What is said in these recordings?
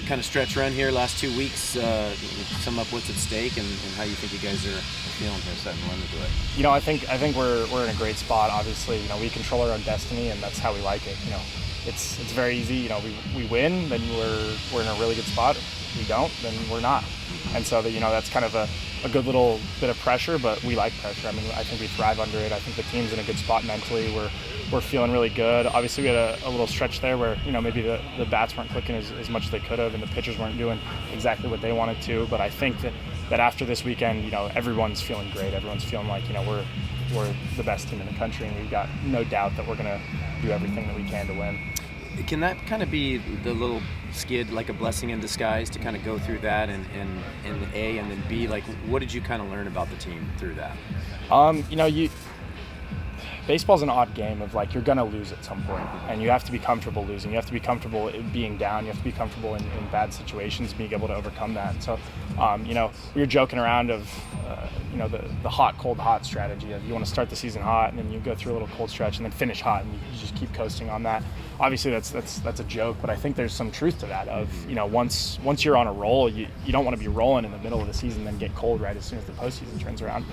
kind of stretch run here, last 2 weeks, sum up what's at stake and how you think you guys are feeling for setting one to do it. I think we're in a great spot. Obviously, we control our own destiny, and that's how we like it. It's very easy. We win, then we're in a really good spot. If we don't, then we're not. And so that's kind of a good little bit of pressure, but we like pressure. I mean, I think we thrive under it. I think the team's in a good spot mentally. We're feeling really good. Obviously, we had a little stretch there where maybe the bats weren't clicking as much as they could have, and the pitchers weren't doing exactly what they wanted to. But I think that after this weekend, everyone's feeling great. Everyone's feeling like we're the best team in the country, and we've got no doubt that we're going to do everything that we can to win. Can that kind of be the little skid, like a blessing in disguise, to kind of go through that and A, and then B, like what did you kind of learn about the team through that? Baseball's an odd game of like you're going to lose at some point, and you have to be comfortable losing. You have to be comfortable being down. You have to be comfortable in bad situations, being able to overcome that. And so, we were joking around of, the hot strategy of you want to start the season hot and then you go through a little cold stretch and then finish hot and you just keep coasting on that. Obviously, that's a joke, but I think there's some truth to that. Of once you're on a roll, you don't want to be rolling in the middle of the season and then get cold right as soon as the postseason turns around.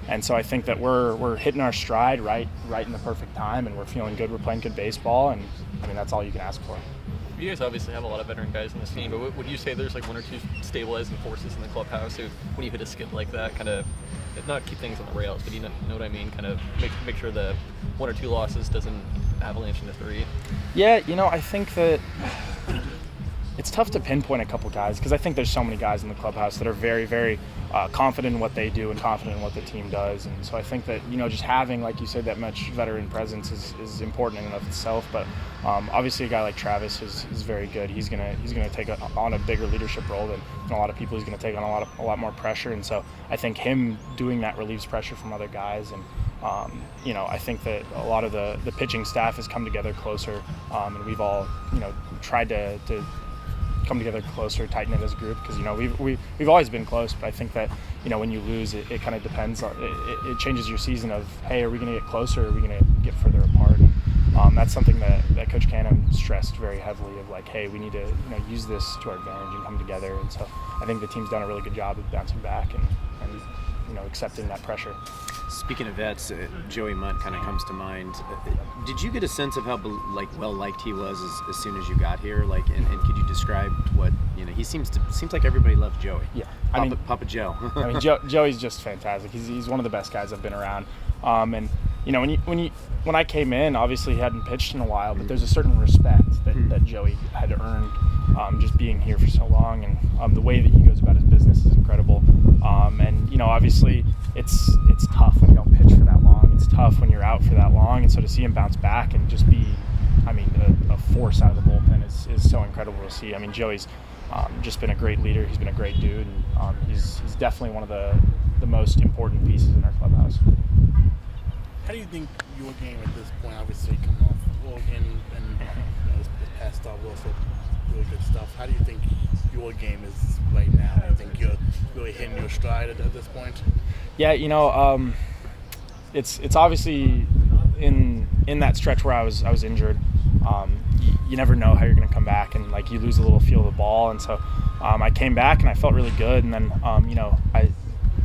And so I think that we're hitting our stride right in the perfect time, and we're feeling good. We're playing good baseball, and I mean that's all you can ask for. You guys obviously have a lot of veteran guys on this team, but would you say there's like one or two stabilizing forces in the clubhouse who, when you hit a skid like that, kind of not keep things on the rails, but you know what I mean, kind of make sure the one or two losses doesn't avalanche into three? Yeah, I think that it's tough to pinpoint a couple guys because I think there's so many guys in the clubhouse that are very, very confident in what they do and confident in what the team does. And so I think that, just having, like you said, that much veteran presence is important in and of itself. But obviously a guy like Travis is very good. He's gonna take on a bigger leadership role than a lot of people. He's gonna take on a lot more pressure. And so I think him doing that relieves pressure from other guys. And I think that a lot of the pitching staff has come together closer, and we've all tried to come together closer, tighten it as a group, because we've always been close, but I think that when you lose, it kind of depends on it changes your season of, hey, are we going to get closer, or are we going to get further apart? That's something that Coach Canham stressed very heavily of like, hey, we need to use this to our advantage and come together. And so I think the team's done a really good job of bouncing back and accepting that pressure. Speaking of vets, Joey Mutt kind of comes to mind. Did you get a sense of how well liked he was as soon as you got here? And could you describe what he seems like everybody loves Joey. Yeah, Papa Joe. Joey's just fantastic. He's one of the best guys I've been around. And when I came in, obviously he hadn't pitched in a while, but there's a certain respect that Joey had earned just being here for so long, and the way that he goes about his business is incredible. And obviously it's tough when you don't pitch for that long. It's tough when you're out for that long, and so to see him bounce back and just be, a force out of the bullpen is so incredible to see. Joey's just been a great leader. He's been a great dude, and he's definitely one of the most important pieces in our clubhouse. How do you think your game at this point, obviously coming off Oregon and this past start was also really good stuff, how do you think your game is right now? Do you think you're really hitting your stride at this point? Yeah, it's obviously in that stretch where I was injured. You never know how you're going to come back, and you lose a little feel of the ball. And so I came back and I felt really good. And then I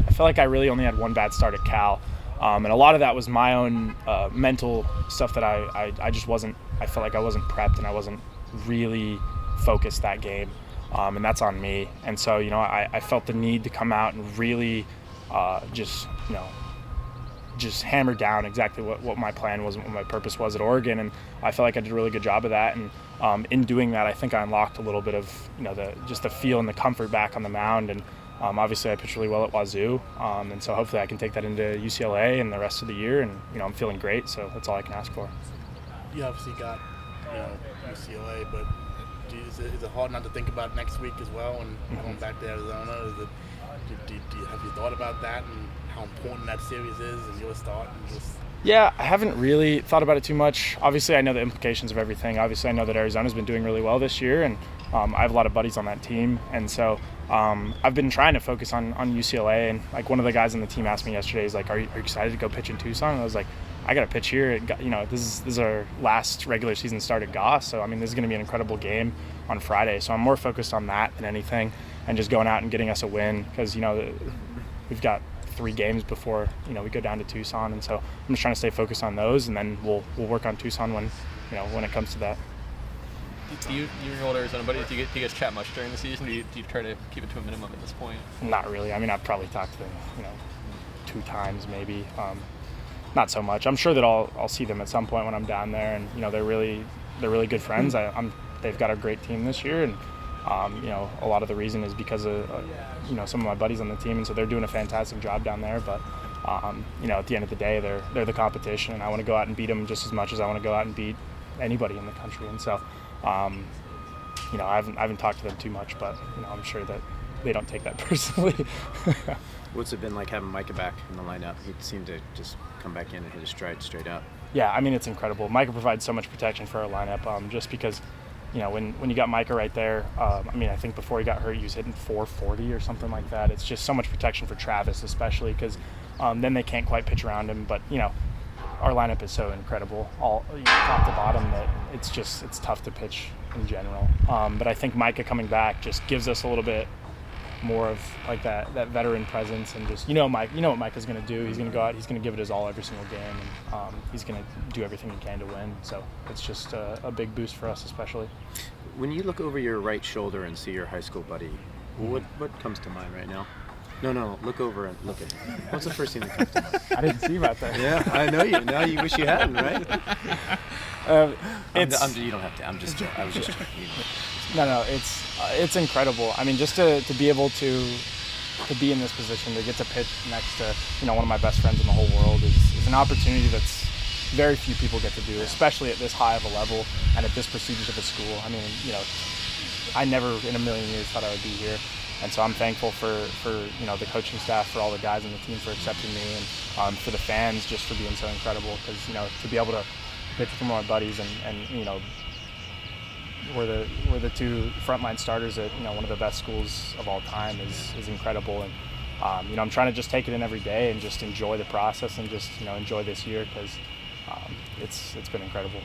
felt like I really only had one bad start at Cal. And a lot of that was my own mental stuff that I just wasn't. I felt like I wasn't prepped and I wasn't really focused that game, and that's on me. And so I felt the need to come out and really just hammer down exactly what my plan was and what my purpose was at Oregon. And I felt like I did a really good job of that. And in doing that, I think I unlocked a little bit of the feel and the comfort back on the mound. And obviously I pitched really well at Wazoo, and so hopefully I can take that into UCLA and the rest of the year, and I'm feeling great, so that's all I can ask for. You obviously got UCLA, but is it hard not to think about next week as well and going back to Arizona? Have you thought about that and how important that series is and your start? Yeah, I haven't really thought about it too much. Obviously, I know the implications of everything. Obviously, I know that Arizona's been doing really well this year, and I have a lot of buddies on that team. And so, I've been trying to focus on UCLA, and like one of the guys on the team asked me yesterday, he's like, "Are you excited to go pitch in Tucson?" And I was like, "I got to pitch here. This is our last regular season start at Goss, so I mean, this is going to be an incredible game on Friday. So I'm more focused on that than anything, and just going out and getting us a win because we've got 3 games before we go down to Tucson, and so I'm just trying to stay focused on those, and then we'll work on Tucson when it comes to that." Do you and your old Arizona buddies, do you guys chat much during the season? Do you try to keep it to a minimum at this point? Not really. I mean, I've probably talked to them 2 times maybe. Not so much. I'm sure that I'll see them at some point when I'm down there, and they're really good friends. They've got a great team this year, and a lot of the reason is because of some of my buddies on the team, and so they're doing a fantastic job down there. But at the end of the day, they're the competition, and I want to go out and beat them just as much as I want to go out and beat anybody in the country. And so I haven't talked to them too much, but I'm sure that they don't take that personally. What's it been like having Micah back in the lineup? He seemed to just come back in and hit his stride straight up. Yeah, I mean, it's incredible. Micah provides so much protection for our lineup, just because when you got Micah right there, I think before he got hurt, he was hitting 440 or something like that. It's just so much protection for Travis, especially because then they can't quite pitch around him. But our lineup is so incredible, all top to bottom, that it's tough to pitch in general. But I think Micah coming back just gives us a little bit more of like that veteran presence, and just what Micah's going to do. He's going to go out, he's going to give it his all every single game, and he's going to do everything he can to win. So it's just a big boost for us, especially. When you look over your right shoulder and see your high school buddy, what comes to mind right now? No, look over and look at him. What's the first thing that comes to mind? I didn't see about that. Yeah, I know you. Now you wish you hadn't, right? You don't have to. I was just joking. No, it's incredible. I mean, just to be able to be in this position, to get to pitch next to one of my best friends in the whole world is an opportunity that's very few people get to do, especially at this high of a level and at this prestigious of a school. I mean, I never in a million years thought I would be here. And so I'm thankful for the coaching staff, for all the guys on the team for accepting me, and for the fans just for being so incredible. Because to be able to pitch for my buddies and we're the 2 frontline starters at one of the best schools of all time is incredible. And I'm trying to just take it in every day and just enjoy the process and just enjoy this year, because it's been incredible.